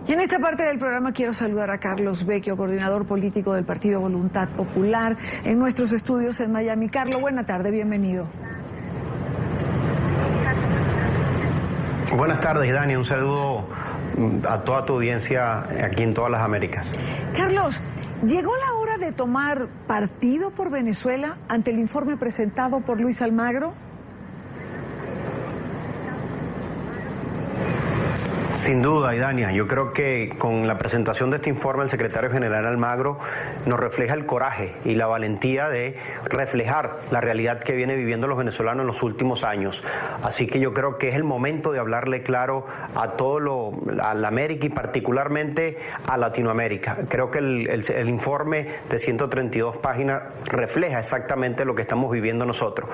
Y en esta parte del programa quiero saludar a Carlos Vecchio, coordinador político del Partido Voluntad Popular, en nuestros estudios en Miami. Carlos, buena tarde, bienvenido. Buenas tardes, Dani. Un saludo a toda tu audiencia aquí en todas las Américas. Carlos, ¿llegó la hora de tomar partido por Venezuela ante el informe presentado por Luis Almagro? Sin duda, Idania, yo creo que con la presentación de este informe el secretario general Almagro nos refleja el coraje y la valentía de reflejar la realidad que viene viviendo los venezolanos en los últimos años. Así que yo creo que es el momento de hablarle claro a a la América y particularmente a Latinoamérica. Creo que el informe de 132 páginas refleja exactamente lo que estamos viviendo nosotros.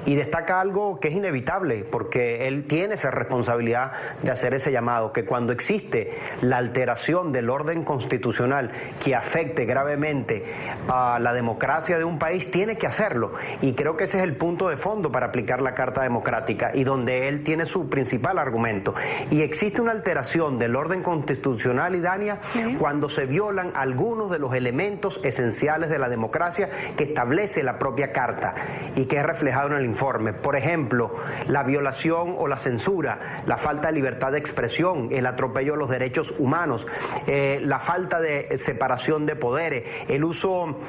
Y destaca algo que es inevitable, porque él tiene esa responsabilidad de hacer ese llamado, que cuando existe la alteración del orden constitucional que afecte gravemente a la democracia de un país, tiene que hacerlo. Y creo que ese es el punto de fondo para aplicar la Carta Democrática y donde él tiene su principal argumento. Y existe una alteración del orden constitucional, Idania, cuando se violan algunos de los elementos esenciales de la democracia que establece la propia Carta y que es reflejado en el informe. Por ejemplo, la violación o la censura, la falta de libertad de expresión, el atropello de los derechos humanos, la falta de separación de poderes, el uso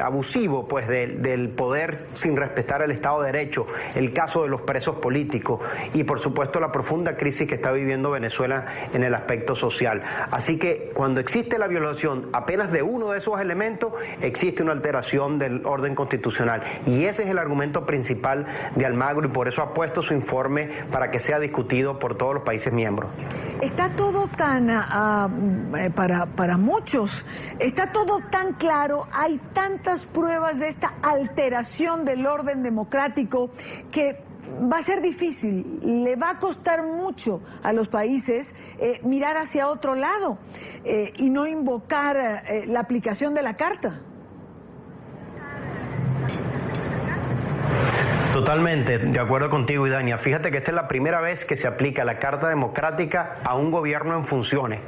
abusivo pues del poder sin respetar el Estado de Derecho, el caso de los presos políticos y por supuesto la profunda crisis que está viviendo Venezuela en el aspecto social. Así que cuando existe la violación apenas de uno de esos elementos, existe una alteración del orden constitucional y ese es el argumento principal de Almagro y por eso ha puesto su informe para que sea discutido por todos los países miembros. Está todo tan, para muchos, está todo tan claro, hay tantas pruebas de esta alteración del orden democrático que va a ser difícil, le va a costar mucho a los países mirar hacia otro lado y no invocar la aplicación de la Carta. Totalmente, de acuerdo contigo, Idania. Fíjate que esta es la primera vez que se aplica la Carta Democrática a un gobierno en funciones.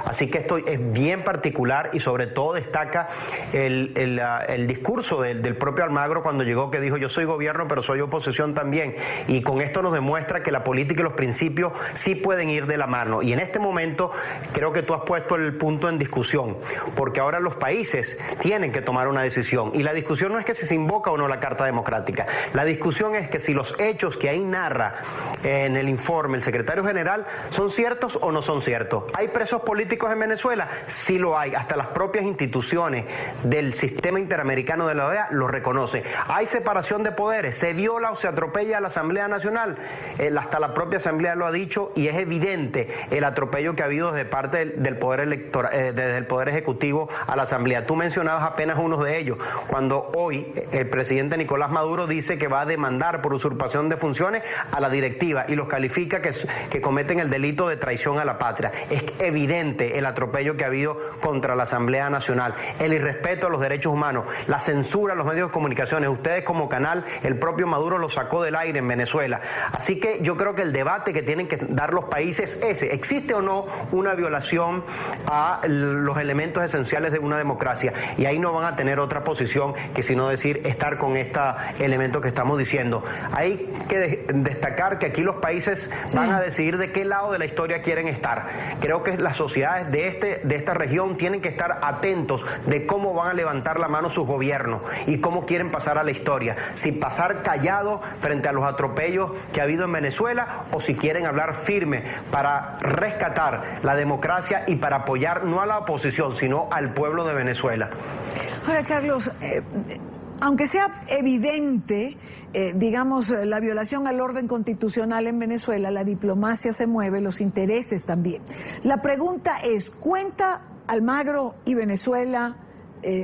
Así que esto es bien particular y sobre todo destaca el discurso del propio Almagro cuando llegó, que dijo: yo soy gobierno pero soy oposición también. Y con esto nos demuestra que la política y los principios sí pueden ir de la mano. Y en este momento creo que tú has puesto el punto en discusión, porque ahora los países tienen que tomar una decisión. Y la discusión no es que si se invoca o no la Carta Democrática. La discusión es que si los hechos que ahí narra en el informe el secretario general son ciertos o no son ciertos. ¿Hay presos políticos en Venezuela? Sí lo hay. Hasta las propias instituciones del sistema interamericano de la OEA lo reconocen. ¿Hay separación de poderes? ¿Se viola o se atropella a la Asamblea Nacional? Hasta la propia Asamblea lo ha dicho y es evidente el atropello que ha habido desde parte del poder electoral, desde el Poder Ejecutivo a la Asamblea. Tú mencionabas apenas unos de ellos, cuando hoy el presidente Nicolás Maduro dice que va a demandar por usurpación de funciones a la directiva y los califica que cometen el delito de traición a la patria. Es evidente el atropello que ha habido contra la Asamblea Nacional, el irrespeto a los derechos humanos, la censura a los medios de comunicación. Ustedes como canal, el propio Maduro lo sacó del aire en Venezuela. Así que yo creo que el debate que tienen que dar los países es ese: ¿existe o no una violación a los elementos esenciales de una democracia? Y ahí no van a tener otra posición que sino decir estar con este elemento que estamos diciendo. Hay que destacar que aquí los países van a decidir de qué lado de la historia quieren estar. Creo que las sociedades de esta región tienen que estar atentos de cómo van a levantar la mano sus gobiernos y cómo quieren pasar a la historia. Si pasar callado frente a los atropellos que ha habido en Venezuela o si quieren hablar firme para rescatar la democracia y para apoyar no a la oposición sino al pueblo de Venezuela. Ahora, Carlos, aunque sea evidente, digamos, la violación al orden constitucional en Venezuela, la diplomacia se mueve, los intereses también. La pregunta es: ¿cuenta Almagro y Venezuela,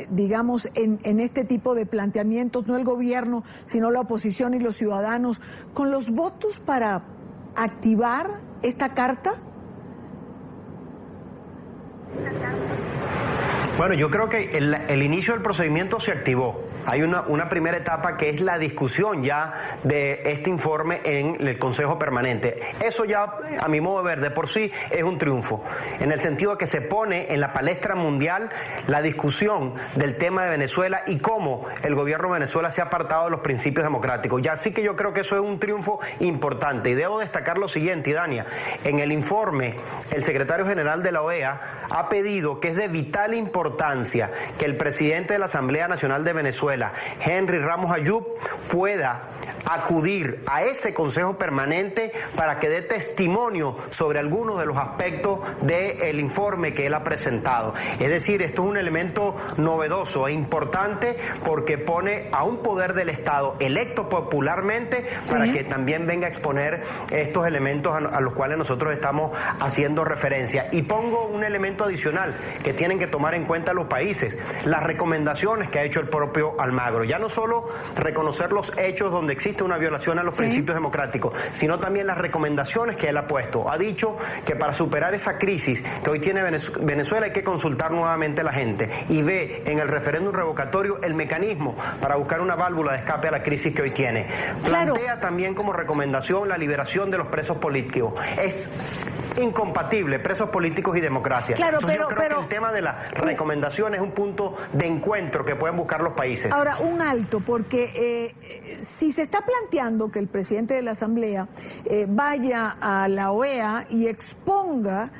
digamos, en este tipo de planteamientos, no el gobierno, sino la oposición y los ciudadanos, con los votos para activar esta carta? Bueno, yo creo que el inicio del procedimiento se activó. Hay una primera etapa que es la discusión ya de este informe en el Consejo Permanente. Eso ya, a mi modo de ver, de por sí es un triunfo, en el sentido de que se pone en la palestra mundial la discusión del tema de Venezuela y cómo el gobierno de Venezuela se ha apartado de los principios democráticos. Ya sí que yo creo que eso es un triunfo importante. Y debo destacar lo siguiente, Idania, en el informe el secretario general de la OEA ha pedido que es de vital importancia que el presidente de la Asamblea Nacional de Venezuela, Henry Ramos Ayub, pueda acudir a ese Consejo Permanente para que dé testimonio sobre algunos de los aspectos del informe que él ha presentado. Es decir, esto es un elemento novedoso e importante porque pone a un poder del Estado electo popularmente para que también venga a exponer estos elementos a los cuales nosotros estamos haciendo referencia. Y pongo un elemento adicional que tienen que tomar en cuenta los países, las recomendaciones que ha hecho el propio Almagro. Ya no solo reconocer los hechos donde existe una violación a los principios democráticos, sino también las recomendaciones que él ha puesto. Ha dicho que para superar esa crisis que hoy tiene Venezuela hay que consultar nuevamente a la gente y ve en el referéndum revocatorio el mecanismo para buscar una válvula de escape a la crisis que hoy tiene. Plantea también como recomendación la liberación de los presos políticos. Es incompatible presos políticos y democracia. Entonces yo creo que el tema de las recomendaciones es un punto de encuentro que pueden buscar los países. Ahora, un alto, porque si se está planteando que el presidente de la Asamblea vaya a la OEA y exponga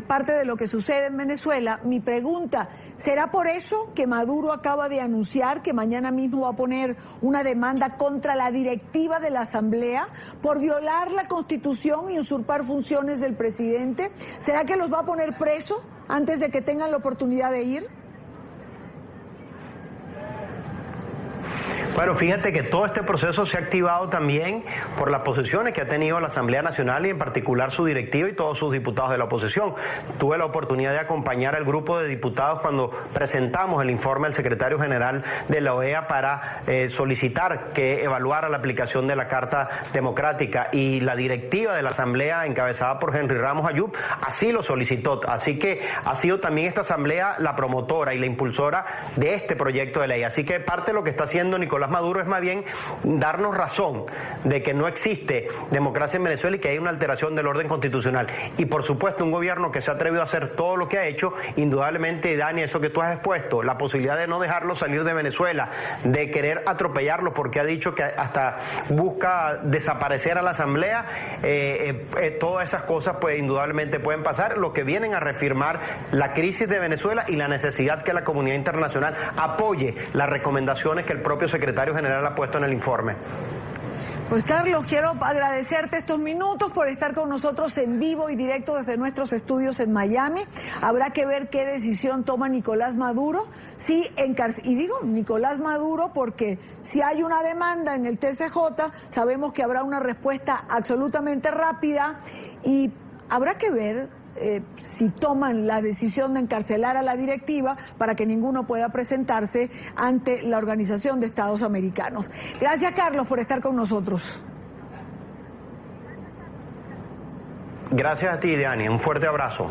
parte de lo que sucede en Venezuela, mi pregunta, ¿será por eso que Maduro acaba de anunciar que mañana mismo va a poner una demanda contra la directiva de la Asamblea por violar la Constitución y usurpar funciones del presidente? ¿Será que los va a poner preso antes de que tengan la oportunidad de ir? Bueno, fíjate que todo este proceso se ha activado también por las posiciones que ha tenido la Asamblea Nacional y en particular su directiva y todos sus diputados de la oposición. Tuve la oportunidad de acompañar al grupo de diputados cuando presentamos el informe al secretario general de la OEA para solicitar que evaluara la aplicación de la Carta Democrática, y la directiva de la Asamblea encabezada por Henry Ramos Ayub así lo solicitó. Así que ha sido también esta Asamblea la promotora y la impulsora de este proyecto de ley. Así que parte de lo que está haciendo Nicolás Maduro es más bien darnos razón de que no existe democracia en Venezuela y que hay una alteración del orden constitucional. Y por supuesto un gobierno que se ha atrevido a hacer todo lo que ha hecho, indudablemente, Dani, eso que tú has expuesto, la posibilidad de no dejarlo salir de Venezuela, de querer atropellarlo porque ha dicho que hasta busca desaparecer a la Asamblea, todas esas cosas pues indudablemente pueden pasar, lo que vienen a reafirmar la crisis de Venezuela y la necesidad que la comunidad internacional apoye las recomendaciones que el propio secretario general ha puesto en el informe. Pues Carlos, quiero agradecerte estos minutos por estar con nosotros en vivo y directo desde nuestros estudios en Miami. Habrá que ver qué decisión toma Nicolás Maduro. Y digo Nicolás Maduro porque si hay una demanda en el TCJ, sabemos que habrá una respuesta absolutamente rápida y habrá que ver si toman la decisión de encarcelar a la directiva para que ninguno pueda presentarse ante la Organización de Estados Americanos. Gracias, Carlos, por estar con nosotros. Gracias a ti, Diana. Un fuerte abrazo.